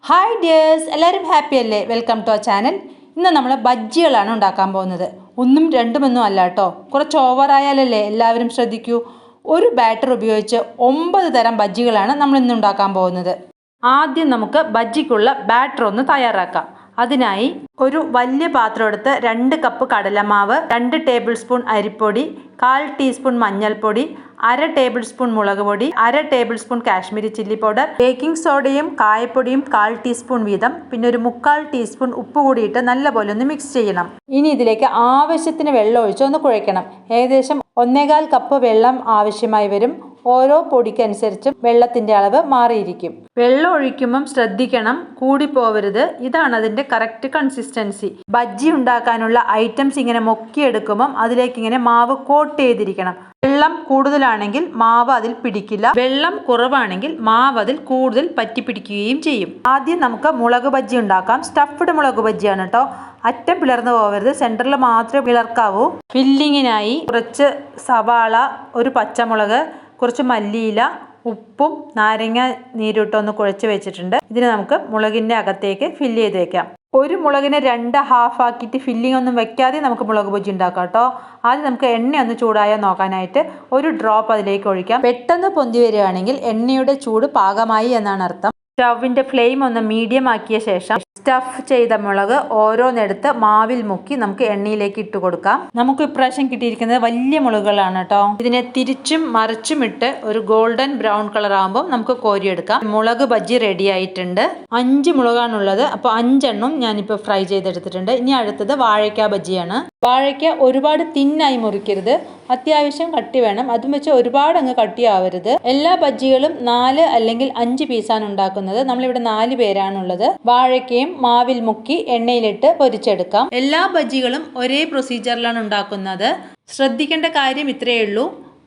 Hi dears, എല്ലാവരും happy അല്ലേ? Welcome to our channel. ഇന്ന് നമ്മൾ ബജ്ജികളാണ് ഉണ്ടാക്കാൻ പോകുന്നത്. ഒന്നും രണ്ടുമൊന്നും അല്ല കേട്ടോ, കുറച്ച് ഓവറായാലല്ലേ എല്ലാവരും ശ്രദ്ധിക്കൂ. ഒരു ബാറ്റർ ഉപയോഗിച്ച് 9 തരം ബജ്ജികളാണ് നമ്മൾ ഇന്ന് ഉണ്ടാക്കാൻ പോകുന്നത്. ആദ്യം നമുക്ക് ബജ്ജിക്കുള്ള ബാറ്റർ ഒന്ന് തയ്യാറാക്കാം. അതിനായി ഒരു വലിയ പാത്രം എടുത്ത് 2 കപ്പ് കടലമാവ്, 2 ടേബിൾ സ്പൂൺ അരിപ്പൊടി, 1/4 ടീസ്പൂൺ മഞ്ഞൾപ്പൊടി, 1/2 ടേബിൾ സ്പൂൺ മുളക് പൊടി, 1/2 tablespoon Kashmiri chilli powder, baking സോഡയും കായപ്പൊടിയും 1/4 ടീസ്പൂൺ വീതം, പിന്നെ ഒരു 3/4 ടീസ്പൂൺ ഉപ്പ് കൂടിയിട്ട് നല്ലപോലെ ഒന്ന് മിക്സ് ചെയ്യണം. ഇനി ഇതിലേക്ക് ആവശ്യത്തിന് വെള്ളം ഒഴിച്ച് ഒന്ന് കുഴയ്ക്കണം. ഏകദേശം 1/4 കപ്പ് വെള്ളം ആവശ്യമായി വരും. ഓരോ പൊടിക്കനുസരിച്ച് വെള്ളത്തിൻ്റെ അളവ് മാറിയിരിക്കും. വെള്ളം ഒഴിക്കുമ്പം ശ്രദ്ധിക്കണം, കൂടിപ്പോവരുത്. ഇതാണ് അതിൻ്റെ കറക്റ്റ് കൺസിസ്റ്റൻസി. ബജ്ജി ഉണ്ടാക്കാനുള്ള ഐറ്റംസ് ഇങ്ങനെ മുക്കിയെടുക്കുമ്പം അതിലേക്ക് ഇങ്ങനെ മാവ് കോട്ട് ചെയ്തിരിക്കണം. വെള്ളം കൂടുതലാണെങ്കിൽ മാവ് അതിൽ പിടിക്കില്ല, വെള്ളം കുറവാണെങ്കിൽ മാവ് അതിൽ കൂടുതൽ പറ്റിപ്പിടിക്കുകയും ചെയ്യും. ആദ്യം നമുക്ക് മുളക് ബജ്ജി ഉണ്ടാക്കാം. സ്റ്റഫ്ഡ് മുളക് ബജ്ജിയാണ് കേട്ടോ. അറ്റം പിളർന്നു പോകരുത്, സെൻറ്ററിൽ മാത്രമേ പിളർക്കാവൂ. ഫില്ലിങ്ങിനായി കുറച്ച് സവാള, ഒരു പച്ചമുളക്, കുറച്ച് മല്ലിയില, ഉപ്പും നാരങ്ങ നീരിട്ടൊന്ന് കുഴച്ച് വെച്ചിട്ടുണ്ട്. ഇതിന് നമുക്ക് മുളകിൻ്റെ അകത്തേക്ക് ഫില്ല് ചെയ്ത് വെക്കാം. ഒരു മുളകിനെ 2 ഹാഫ് ആക്കിയിട്ട് ഫില്ലിംഗ് ഒന്നും വെക്കാതെ നമുക്ക് മുളക് ബജ്ജി ഉണ്ടാക്കാം കേട്ടോ. ആദ്യം നമുക്ക് എണ്ണ ഒന്ന് ചൂടായോ നോക്കാനായിട്ട് ഒരു ഡ്രോപ്പ് അതിലേക്ക് ഒഴിക്കാം. പെട്ടെന്ന് പൊന്തി വരികയാണെങ്കിൽ എണ്ണയുടെ ചൂട് പാകമായി എന്നാണ് അർത്ഥം. സ്റ്റൗവിൻ്റെ ഫ്ലെയിം ഒന്ന് മീഡിയം ആക്കിയ ശേഷം സ്റ്റഫ് ചെയ്ത മുളക് ഓരോന്നെടുത്ത് മാവിൽ മുക്കി നമുക്ക് എണ്ണയിലേക്ക് ഇട്ട് കൊടുക്കാം. നമുക്ക് ഇപ്രാവശ്യം കിട്ടിയിരിക്കുന്നത് വലിയ മുളകുകളാണ് കേട്ടോ. ഇതിനെ തിരിച്ചും മറിച്ചും ഇട്ട് ഒരു ഗോൾഡൻ ബ്രൗൺ കളർ ആകുമ്പോൾ നമുക്ക് കോരിയെടുക്കാം. മുളക് ബജ്ജി റെഡി ആയിട്ടുണ്ട്. 5 മുളകാണുള്ളത്, അപ്പോൾ 5 എണ്ണം ഞാനിപ്പോൾ ഫ്രൈ ചെയ്തെടുത്തിട്ടുണ്ട്. ഇനി അടുത്തത് വാഴയ്ക്ക ബജ്ജിയാണ്. വാഴയ്ക്ക ഒരുപാട് തിന്നായി മുറിക്കരുത്, അത്യാവശ്യം കട്ടി വേണം. അതും വെച്ച് ഒരുപാട് അങ്ങ് കട്ടിയാവരുത്. എല്ലാ ബജ്ജികളും 4 അല്ലെങ്കിൽ 5 പീസാണ് ഉണ്ടാക്കുന്നത്. നമ്മളിവിടെ 4 പേരാണുള്ളത്. വാഴയ്ക്കയും മാവിൽ മുക്കി എണ്ണയിലിട്ട് പൊരിച്ചെടുക്കാം. എല്ലാ ബജ്ജികളും ഒരേ പ്രൊസീജിയറിലാണ് ഉണ്ടാക്കുന്നത്. ശ്രദ്ധിക്കേണ്ട കാര്യം ഇത്രയേ ഉള്ളൂ,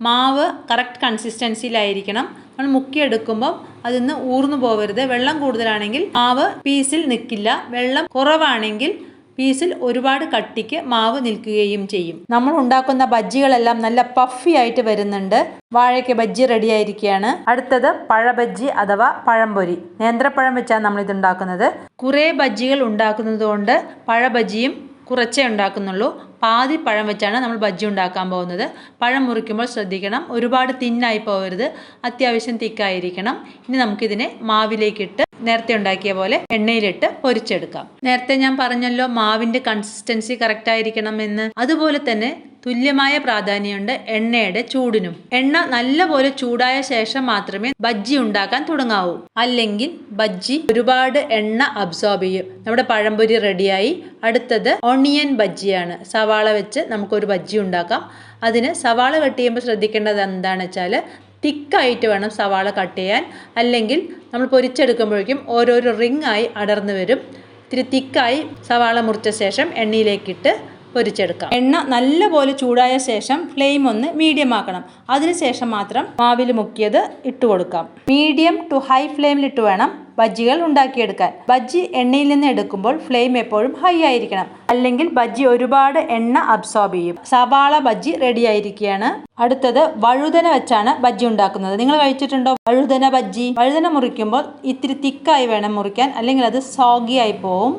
മാവ് കറക്റ്റ് കൺസിസ്റ്റൻസിയിലായിരിക്കണം. നമ്മൾ മുക്കിയെടുക്കുമ്പോൾ അതിന്ന് ഊർന്നു പോകരുത്. വെള്ളം കൂടുതലാണെങ്കിൽ മാവ് പീസിൽ നിൽക്കില്ല, വെള്ളം കുറവാണെങ്കിൽ പീസിൽ ഒരുപാട് കട്ടിക്ക് മാവ് നിൽക്കുകയും ചെയ്യും. നമ്മൾ ഉണ്ടാക്കുന്ന ബജ്ജികളെല്ലാം നല്ല പഫി ആയിട്ട് വരുന്നുണ്ട്. വാഴയ്ക്ക ബജ്ജി റെഡി ആയിരിക്കുകയാണ്. അടുത്തത് പഴബജ്ജി അഥവാ പഴംപൊരി. നേന്ത്രപ്പഴം വെച്ചാണ് നമ്മൾ ഇത് ഉണ്ടാക്കുന്നത്. കുറേ ബജ്ജികൾ ഉണ്ടാക്കുന്നത് കൊണ്ട് പഴബജ്ജിയും കുറച്ചേ ഉണ്ടാക്കുന്നുള്ളൂ. പാതി പഴം വെച്ചാണ് നമ്മൾ ബജ്ജി ഉണ്ടാക്കാൻ പോകുന്നത്. പഴം മുറിക്കുമ്പോൾ ശ്രദ്ധിക്കണം, ഒരുപാട് തിന്നായി പോകരുത്, അത്യാവശ്യം തിക്കായിരിക്കണം. ഇനി നമുക്കിതിനെ മാവിലേക്കിട്ട് നേരത്തെ ഉണ്ടാക്കിയ പോലെ എണ്ണയിലിട്ട് പൊരിച്ചെടുക്കാം. നേരത്തെ ഞാൻ പറഞ്ഞല്ലോ മാവിൻ്റെ കൺസിസ്റ്റൻസി കറക്റ്റ് ആയിരിക്കണം എന്ന്. അതുപോലെ തന്നെ തുല്യമായ പ്രാധാന്യമുണ്ട് എണ്ണയുടെ ചൂടിനും. എണ്ണ നല്ലപോലെ ചൂടായ ശേഷം മാത്രമേ ബജ്ജി ഉണ്ടാക്കാൻ തുടങ്ങാവൂ, അല്ലെങ്കിൽ ബജ്ജി ഒരുപാട് എണ്ണ അബ്സോർബ് ചെയ്യും. നമ്മുടെ പഴംപൊരി റെഡിയായി. അടുത്തത് ഓണിയൻ ബജ്ജിയാണ്. സവാള വെച്ച് നമുക്കൊരു ബജ്ജി ഉണ്ടാക്കാം. അതിന് സവാള കട്ട് ചെയ്യുമ്പോൾ ശ്രദ്ധിക്കേണ്ടത് എന്താണെന്ന് വെച്ചാൽ തിക്കായിട്ട് വേണം സവാള കട്ട് ചെയ്യാൻ, അല്ലെങ്കിൽ നമ്മൾ പൊരിച്ചെടുക്കുമ്പോഴേക്കും ഓരോരോ റിങ് ആയി അടർന്നു വരും. ഇത്തിരി തിക്കായി സവാള മുറിച്ച ശേഷം എണ്ണയിലേക്കിട്ട് പൊരിച്ചെടുക്കാം. എണ്ണ നല്ലപോലെ ചൂടായ ശേഷം ഫ്ലെയിം ഒന്ന് മീഡിയം ആക്കണം. അതിനുശേഷം മാത്രം മാവിൽ മുക്കിയത് ഇട്ട് കൊടുക്കാം. മീഡിയം ടു ഹൈ ഫ്ലെയിമിലിട്ട് വേണം ബജ്ജികൾ ഉണ്ടാക്കിയെടുക്കാൻ. ബജ്ജി എണ്ണയിൽ നിന്ന് എടുക്കുമ്പോൾ ഫ്ലെയിം എപ്പോഴും ഹൈ ആയിരിക്കണം, അല്ലെങ്കിൽ ബജ്ജി ഒരുപാട് എണ്ണ അബ്സോർബ് ചെയ്യും. സവാള ബജ്ജി റെഡി ആയിരിക്കുകയാണ്. അടുത്തത് വഴുതന വെച്ചാണ് ബജ്ജി ഉണ്ടാക്കുന്നത്. നിങ്ങൾ കഴിച്ചിട്ടുണ്ടോ വഴുതന ബജ്ജി? വഴുതന മുറിക്കുമ്പോൾ ഇത്തിരി തിക്കായി വേണം മുറിക്കാൻ, അല്ലെങ്കിൽ അത് സോഗി ആയി പോവും.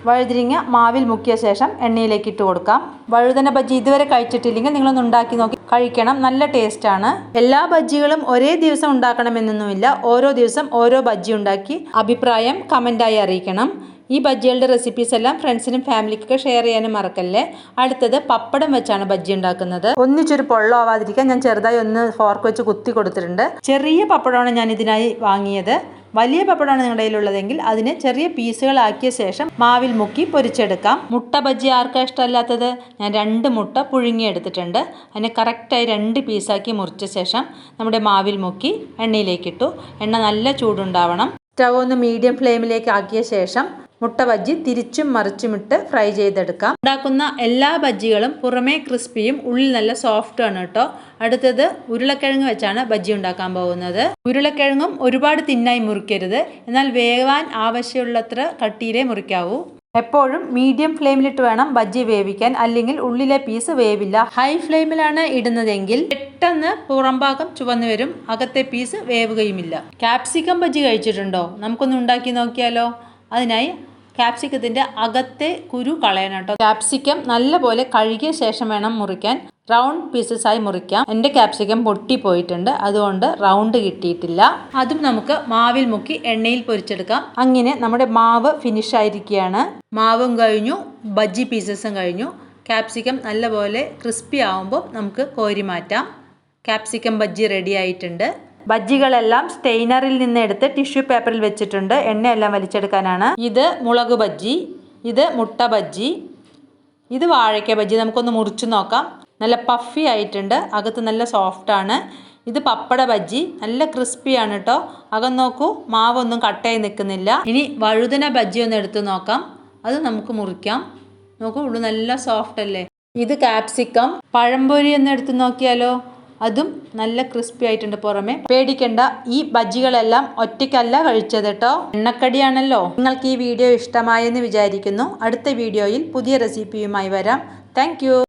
വഴുതിരിങ്ങ മാവിൽ മുക്കിയ ശേഷം എണ്ണയിലേക്ക് ഇട്ട് കൊടുക്കാം. വഴുതന ബജ്ജി ഇതുവരെ കഴിച്ചിട്ടില്ലെങ്കിൽ നിങ്ങളൊന്ന് ഉണ്ടാക്കി നോക്കി കഴിക്കണം, നല്ല ടേസ്റ്റാണ്. എല്ലാ ബജ്ജികളും ഒരേ ദിവസം ഉണ്ടാക്കണമെന്നൊന്നുമില്ല. ഓരോ ദിവസം ഓരോ ബജ്ജി ഉണ്ടാക്കി അഭിപ്രായം കമൻ്റായി അറിയിക്കണം. ഈ ബജ്ജികളുടെ റെസിപ്പീസ് എല്ലാം ഫ്രണ്ട്സിനും ഫാമിലിക്കൊക്കെ ഷെയർ ചെയ്യാനും മറക്കല്ലേ. അടുത്തത് പപ്പടം വെച്ചാണ് ബജ്ജി ഉണ്ടാക്കുന്നത്. ഒന്നിച്ചൊരു പൊള്ളമാവാതിരിക്കാൻ ഞാൻ ചെറുതായി ഒന്ന് ഫോർക്ക് വെച്ച് കുത്തി കൊടുത്തിട്ടുണ്ട്. ചെറിയ പപ്പടമാണ് ഞാൻ ഇതിനായി വാങ്ങിയത്. വലിയ പപ്പടമാണ് നിങ്ങളുടെ കയ്യിലുള്ളതെങ്കിൽ അതിനെ ചെറിയ പീസുകളാക്കിയ ശേഷം മാവിൽ മുക്കി പൊരിച്ചെടുക്കാം. മുട്ട ബജ്ജി ആർക്കാ ഇഷ്ടമല്ലാത്തത്? ഞാൻ 2 മുട്ട പുഴുങ്ങിയെടുത്തിട്ടുണ്ട്. അതിനെ കറക്റ്റായി 2 പീസാക്കി മുറിച്ച ശേഷം നമ്മുടെ മാവിൽ മുക്കി എണ്ണയിലേക്കിട്ടു. എണ്ണ നല്ല ചൂടുണ്ടാവണം. സ്റ്റവ് ഒന്ന് മീഡിയം ഫ്ലെയിമിലേക്ക് ആക്കിയ ശേഷം മുട്ട ബജ്ജി തിരിച്ചും മറിച്ചുമിട്ട് ഫ്രൈ ചെയ്തെടുക്കാം. ഉണ്ടാക്കുന്ന എല്ലാ ബജ്ജികളും പുറമേ ക്രിസ്പിയും ഉള്ളിൽ നല്ല സോഫ്റ്റും ആണ് കേട്ടോ. അടുത്തത് ഉരുളക്കിഴങ്ങ് വെച്ചാണ് ബജ്ജി ഉണ്ടാക്കാൻ പോകുന്നത്. ഉരുളക്കിഴങ്ങും ഒരുപാട് തിന്നായി മുറിക്കരുത്, എന്നാൽ വേവാൻ ആവശ്യമുള്ളത്ര കട്ടിയിലേ മുറിക്കാവൂ. എപ്പോഴും മീഡിയം ഫ്ലെയിമിലിട്ട് വേണം ബജ്ജി വേവിക്കാൻ, അല്ലെങ്കിൽ ഉള്ളിലെ പീസ് വേവില്ല. ഹൈ ഫ്ലെയിമിലാണ് ഇടുന്നതെങ്കിൽ പെട്ടെന്ന് പുറംഭാഗം ചുവന്നു വരും, അകത്തെ പീസ് വേവുകയുമില്ല. ക്യാപ്സിക്കം ബജ്ജി കഴിച്ചിട്ടുണ്ടോ? നമുക്കൊന്ന് ഉണ്ടാക്കി നോക്കിയാലോ? അതിനായി ക്യാപ്സിക്കത്തിൻ്റെ അകത്തെ കുരു കളയണം കേട്ടോ. ക്യാപ്സിക്കം നല്ലപോലെ കഴുകിയ ശേഷം വേണം മുറിക്കാൻ. റൗണ്ട് പീസസ് ആയി മുറിക്കാം. എൻ്റെ ക്യാപ്സിക്കം പൊട്ടിപ്പോയിട്ടുണ്ട്, അതുകൊണ്ട് റൗണ്ട് കിട്ടിയിട്ടില്ല. അതും നമുക്ക് മാവിൽ മുക്കി എണ്ണയിൽ പൊരിച്ചെടുക്കാം. അങ്ങനെ നമ്മുടെ മാവ് ഫിനിഷ് ആയിരിക്കുകയാണ്. മാവും കഴിഞ്ഞു, ബജ്ജി പീസസും കഴിഞ്ഞു. ക്യാപ്സിക്കം നല്ലപോലെ ക്രിസ്പി ആവുമ്പോൾ നമുക്ക് കോരി മാറ്റാം. ക്യാപ്സിക്കം ബജ്ജി റെഡി ആയിട്ടുണ്ട്. ബജ്ജികളെല്ലാം സ്റ്റെയിനറിൽ നിന്ന് എടുത്ത് ടിഷ്യൂ പേപ്പറിൽ വെച്ചിട്ടുണ്ട്, എണ്ണയെല്ലാം വലിച്ചെടുക്കാനാണ്. ഇത് മുളക് ബജ്ജി, ഇത് മുട്ട ബജ്ജി, ഇത് വാഴയ്ക്ക ബജ്ജി. നമുക്കൊന്ന് മുറിച്ചു നോക്കാം. നല്ല പഫി ആയിട്ടുണ്ട്, അകത്ത് നല്ല സോഫ്റ്റ് ആണ്. ഇത് പപ്പട ബജ്ജി, നല്ല ക്രിസ്പിയാണ് കേട്ടോ. അകം നോക്കൂ, മാവൊന്നും കട്ടയായി നിൽക്കുന്നില്ല. ഇനി വഴുതന ബജ്ജി ഒന്ന് എടുത്ത് നോക്കാം. അത് നമുക്ക് മുറിക്കാം. നോക്കൂ, ഉള്ളു നല്ല സോഫ്റ്റ് അല്ലേ. ഇത് ക്യാപ്സിക്കം. പഴംപൊരി ഒന്ന് എടുത്ത് നോക്കിയാലോ? അതും നല്ല ക്രിസ്പി ആയിട്ടുണ്ട് പുറമെ. പേടിക്കണ്ട, ഈ ബജ്ജികളെല്ലാം ഒറ്റയ്ക്കല്ല കഴിച്ചത് കേട്ടോ, എണ്ണക്കടിയാണല്ലോ. നിങ്ങൾക്ക് ഈ വീഡിയോ ഇഷ്ടമായെന്ന് വിചാരിക്കുന്നു. അടുത്ത വീഡിയോയിൽ പുതിയ റെസിപ്പിയുമായി വരാം. താങ്ക്